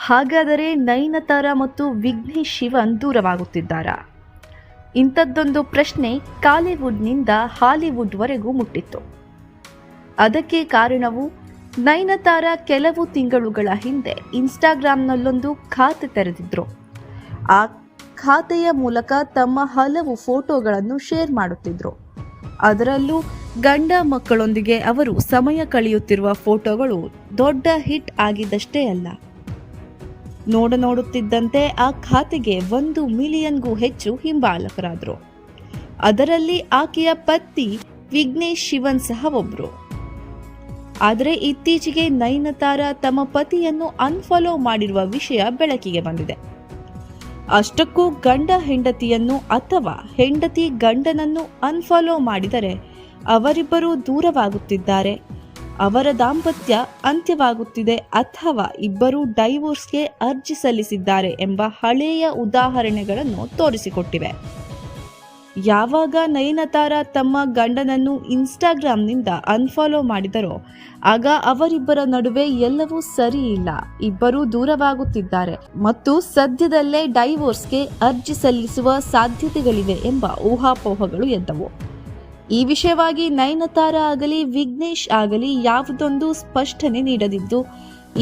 ಹಾಗಾದರೆ ನಯನತಾರ ಮತ್ತು ವಿಘ್ನೇಶ್ ಶಿವನ್ ದೂರವಾಗುತ್ತಿದ್ದಾರಾ? ಇಂಥದ್ದೊಂದು ಪ್ರಶ್ನೆ ಕಾಲಿವುಡ್ನಿಂದ ಹಾಲಿವುಡ್ವರೆಗೂ ಮುಟ್ಟಿತ್ತು. ಅದಕ್ಕೆ ಕಾರಣವು ನಯನತಾರ ಕೆಲವು ತಿಂಗಳುಗಳ ಹಿಂದೆ ಇನ್ಸ್ಟಾಗ್ರಾಂನಲ್ಲೊಂದು ಖಾತೆ ತೆರೆದಿದ್ರು. ಆ ಖಾತೆಯ ಮೂಲಕ ತಮ್ಮ ಹಲವು ಫೋಟೋಗಳನ್ನು ಶೇರ್ ಮಾಡುತ್ತಿದ್ರು. ಅದರಲ್ಲೂ ಗಂಡ ಮಕ್ಕಳೊಂದಿಗೆ ಅವರು ಸಮಯ ಕಳೆಯುತ್ತಿರುವ ಫೋಟೋಗಳು ದೊಡ್ಡ ಹಿಟ್ ಆಗಿದ್ದಷ್ಟೇ ಅಲ್ಲ, ನೋಡುತ್ತಿದ್ದಂತೆ ಆ ಖಾತೆಗೆ 1 ಮಿಲಿಯನ್ಗೂ ಹೆಚ್ಚು ಹಿಂಬಾಲಕರಾದರು. ಅದರಲ್ಲಿ ಆಕೆಯ ಪತಿ ವಿಘ್ನೇಶ್ ಶಿವನ್ ಸಹ ಒಬ್ರು. ಆದರೆ ಇತ್ತೀಚೆಗೆ ನಯನತಾರ ತಮ್ಮ ಪತಿಯನ್ನು ಅನ್ಫಾಲೋ ಮಾಡಿರುವ ವಿಷಯ ಬೆಳಕಿಗೆ ಬಂದಿದೆ. ಅಷ್ಟಕ್ಕೂ ಗಂಡ ಹೆಂಡತಿಯನ್ನು ಅಥವಾ ಹೆಂಡತಿ ಗಂಡನನ್ನು ಅನ್ಫಾಲೋ ಮಾಡಿದರೆ ಅವರಿಬ್ಬರೂ ದೂರವಾಗುತ್ತಿದ್ದಾರೆ, ಅವರ ದಾಂಪತ್ಯ ಅಂತ್ಯವಾಗುತ್ತಿದೆ ಅಥವಾ ಇಬ್ಬರೂ ಡೈವೋರ್ಸ್ಗೆ ಅರ್ಜಿ ಸಲ್ಲಿಸಿದ್ದಾರೆ ಎಂಬ ಹಳೆಯ ಉದಾಹರಣೆಗಳನ್ನು ತೋರಿಸಿಕೊಟ್ಟಿವೆ. ಯಾವಾಗ ನಯನತಾರ ತಮ್ಮ ಗಂಡನನ್ನು ಇನ್ಸ್ಟಾಗ್ರಾಂನಿಂದ ಅನ್ಫಾಲೋ ಮಾಡಿದರೋ ಆಗ ಅವರಿಬ್ಬರ ನಡುವೆ ಎಲ್ಲವೂ ಸರಿ ಇಲ್ಲ, ಇಬ್ಬರೂ ದೂರವಾಗುತ್ತಿದ್ದಾರೆ ಮತ್ತು ಸದ್ಯದಲ್ಲೇ ಡೈವೋರ್ಸ್ಗೆ ಅರ್ಜಿ ಸಲ್ಲಿಸುವ ಸಾಧ್ಯತೆಗಳಿವೆ ಎಂಬ ಊಹಾಪೋಹಗಳು ಎದ್ದವು. ಈ ವಿಷಯವಾಗಿ ನಯನತಾರ ಆಗಲಿ ವಿಘ್ನೇಶ್ ಆಗಲಿ ಯಾವುದೊಂದು ಸ್ಪಷ್ಟನೆ ನೀಡದಿದ್ದು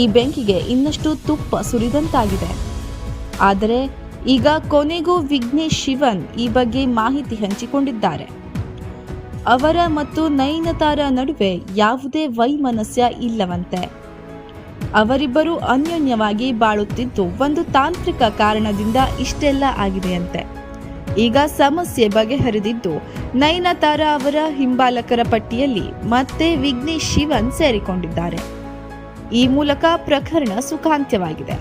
ಈ ಬೆಂಕಿಗೆ ಇನ್ನಷ್ಟು ತುಪ್ಪ ಸುರಿದಂತಾಗಿದೆ. ಆದರೆ ಈಗ ಕೊನೆಗೂ ವಿಘ್ನೇಶ್ ಶಿವನ್ ಈ ಬಗ್ಗೆ ಮಾಹಿತಿ ಹಂಚಿಕೊಂಡಿದ್ದಾರೆ. ಅವರ ಮತ್ತು ನಯನತಾರ ನಡುವೆ ಯಾವುದೇ ವೈಮನಸ್ಯ ಇಲ್ಲವಂತೆ. ಅವರಿಬ್ಬರು ಅನ್ಯೋನ್ಯವಾಗಿ ಬಾಳುತ್ತಿದ್ದು ಒಂದು ತಾಂತ್ರಿಕ ಕಾರಣದಿಂದ ಇಷ್ಟೆಲ್ಲ ಆಗಿದೆಯಂತೆ. ಈಗ ಸಮಸ್ಯೆ ಬಗೆಹರಿದಿದ್ದು ನಯನತಾರ ಅವರ ಹಿಂಬಾಲಕರ ಪಟ್ಟಿಯಲ್ಲಿ ಮತ್ತೆ ವಿಘ್ನೇಶ್ ಶಿವನ್ ಸೇರಿಕೊಂಡಿದ್ದಾರೆ. ಈ ಮೂಲಕ ಪ್ರಕರಣ ಸುಖಾಂತ್ಯವಾಗಿದೆ.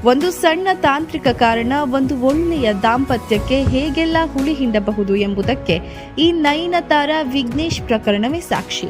ಒಂದು ಸಣ್ಣ ತಾಂತ್ರಿಕ ಕಾರಣ ಒಂದು ಒಳ್ಳೆಯ ದಾಂಪತ್ಯಕ್ಕೆ ಹೇಗೆಲ್ಲ ಹುಳಿ ಹಿಂಡಬಹುದು ಎಂಬುದಕ್ಕೆ ಈ ನಯನತಾರ ವಿಘ್ನೇಶ್ ಪ್ರಕರಣವೇ ಸಾಕ್ಷಿ.